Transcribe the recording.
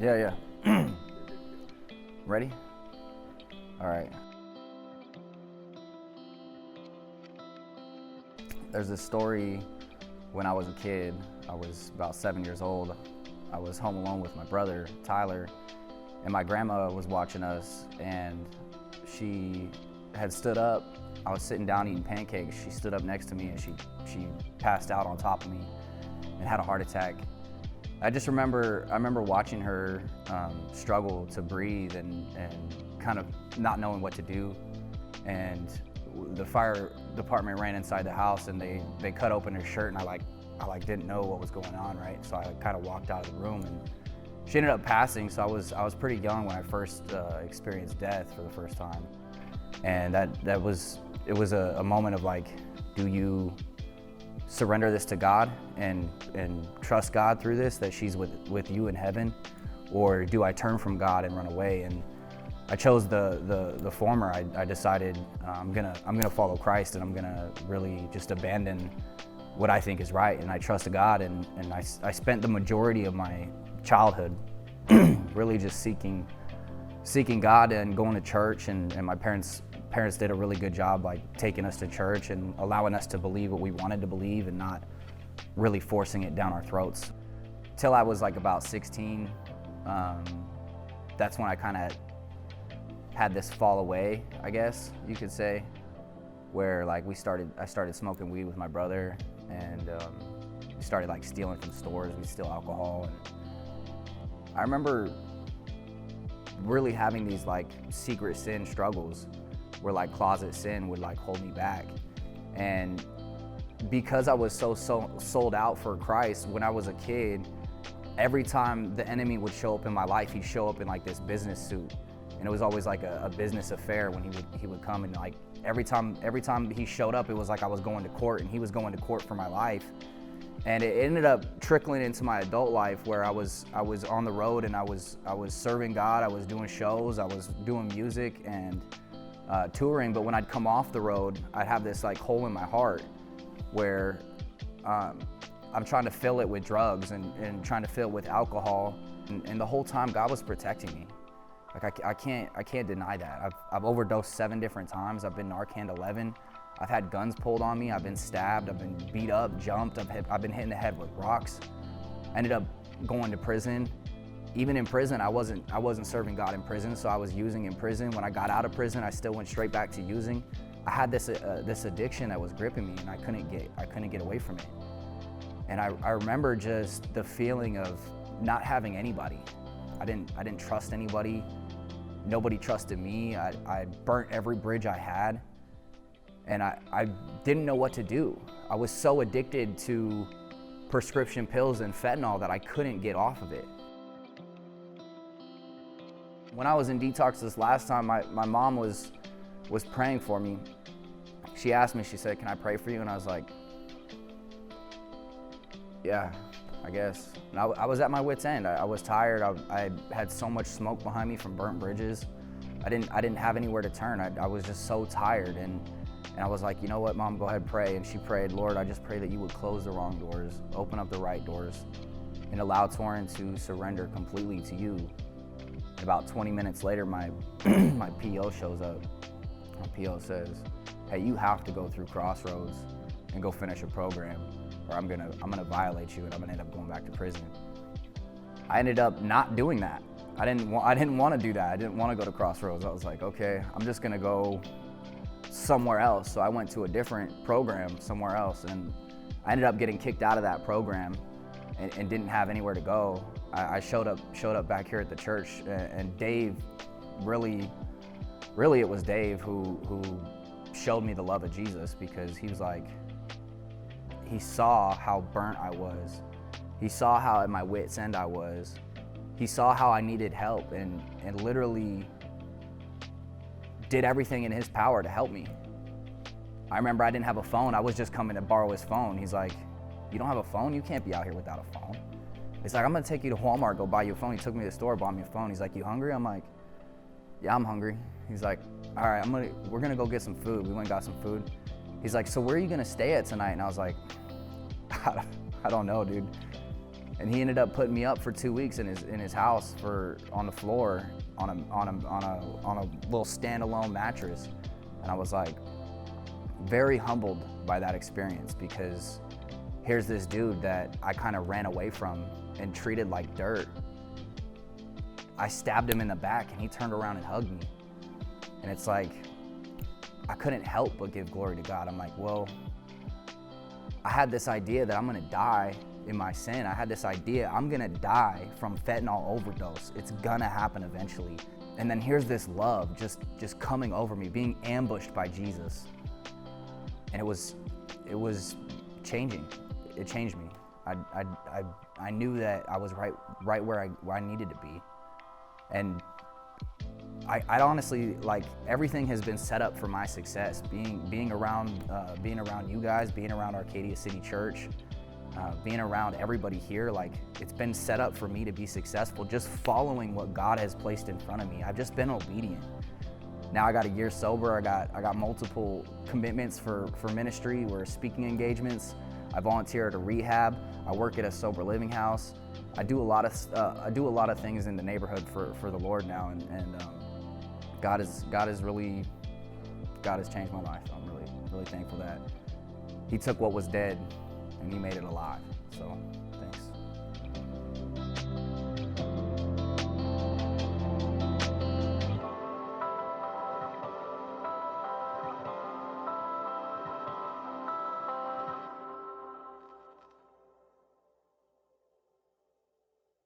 Yeah, yeah. Ready? All right. There's this story when I was a kid. I was about 7 years old. I was home alone with my brother, Tyler, and my grandma was watching us, and she had stood up. I was sitting down eating pancakes. She stood up next to me, and she passed out on top of me and had a heart attack. I remember watching her struggle to breathe and kind of not knowing what to do. And the fire department ran inside the house, and they cut open her shirt, and I didn't know what was going on, right? So I kind of walked out of the room, and she ended up passing. So I was pretty young when I first experienced death for the first time, and it was a moment of like, do you surrender this to God and trust God through this, that she's with you in heaven, or do I turn from God and run away? And I chose the former. I decided I'm gonna follow Christ, and I'm gonna really just abandon what I think is right, and I trust God. And I spent the majority of my childhood really just seeking God and going to church, and my parents did a really good job, like taking us to church and allowing us to believe what we wanted to believe and not really forcing it down our throats. Till I was like about 16, that's when I kind of had this fall away, I guess you could say, where like I started smoking weed with my brother, and we started like stealing from stores. We'd steal alcohol, and I remember really having these like secret sin struggles where like closet sin would like hold me back. And because I was so sold out for Christ when I was a kid, every time the enemy would show up in my life, he'd show up in like this business suit. And it was always like a business affair when he would come, and like every time he showed up, it was like I was going to court, and he was going to court for my life. And it ended up trickling into my adult life, where I was on the road, and I was serving God. I was doing shows, I was doing music and touring. But when I'd come off the road, I'd have this like hole in my heart where I'm trying to fill it with drugs and trying to fill it with alcohol. And the whole time God was protecting me. Like I can't deny that. I've overdosed 7 different times. I've been Narcaned 11. I've had guns pulled on me. I've been stabbed. I've been beat up, jumped. I've been hit in the head with rocks. I ended up going to prison. Even in prison, I wasn't serving God in prison, so I was using in prison. When I got out of prison, I still went straight back to using. I had this addiction that was gripping me, and I couldn't get away from it. And I remember just the feeling of not having anybody. I didn't trust anybody. Nobody trusted me. I burnt every bridge I had, and I didn't know what to do. I was so addicted to prescription pills and fentanyl that I couldn't get off of it. When I was in detox this last time, my mom was praying for me. She asked me, she said, "Can I pray for you?" And I was like, yeah, I guess. And I was at my wit's end. I was tired. I had so much smoke behind me from burnt bridges. I didn't have anywhere to turn. I was just so tired, and I was like, you know what, Mom, go ahead, pray. And she prayed, Lord, I just pray that you would close the wrong doors, open up the right doors, and allow Torin to surrender completely to you. About 20 minutes later, my PO shows up. My PO says, hey, you have to go through Crossroads and go finish a program, or I'm gonna violate you, and I'm gonna end up going back to prison. I ended up not doing that. I didn't want to do that. I didn't want to go to Crossroads. I was like, okay, I'm just gonna go somewhere else. So I went to a different program somewhere else, and I ended up getting kicked out of that program and didn't have anywhere to go. I showed up back here at the church, and Dave, really it was Dave who showed me the love of Jesus, because he was like, he saw how burnt I was. He saw how at my wit's end I was. He saw how I needed help, and literally did everything in his power to help me. I remember I didn't have a phone. I was just coming to borrow his phone. He's like, you don't have a phone? You can't be out here without a phone. He's like, I'm gonna take you to Walmart, go buy you a phone. He took me to the store, bought me a phone. He's like, you hungry? I'm like, yeah, I'm hungry. He's like, all right, we're gonna go get some food. We went and got some food. He's like, so where are you gonna stay at tonight? And I was like, I don't know, dude. And he ended up putting me up for 2 weeks in his house on the floor on a little standalone mattress. And I was like very humbled by that experience, because here's this dude that I kind of ran away from and treated like dirt. I stabbed him in the back and he turned around and hugged me. And it's like, I couldn't help but give glory to God. I'm like, well, I had this idea that I'm gonna die in my sin. I had this idea I'm gonna die from fentanyl overdose. It's gonna happen eventually. And then here's this love just coming over me, being ambushed by Jesus. And it was changing. It changed me. I knew that I was right where I needed to be. And I honestly, like, everything has been set up for my success. Being around you guys, being around Arcadia City Church, being around everybody here, like, it's been set up for me to be successful, just following what God has placed in front of me. I've just been obedient. Now I got a year sober. I got multiple commitments for ministry, or speaking engagements. I volunteer at a rehab. I work at a sober living house. I do a lot of things in the neighborhood for the Lord now, and God has changed my life. I'm really thankful that He took what was dead and He made it alive. So.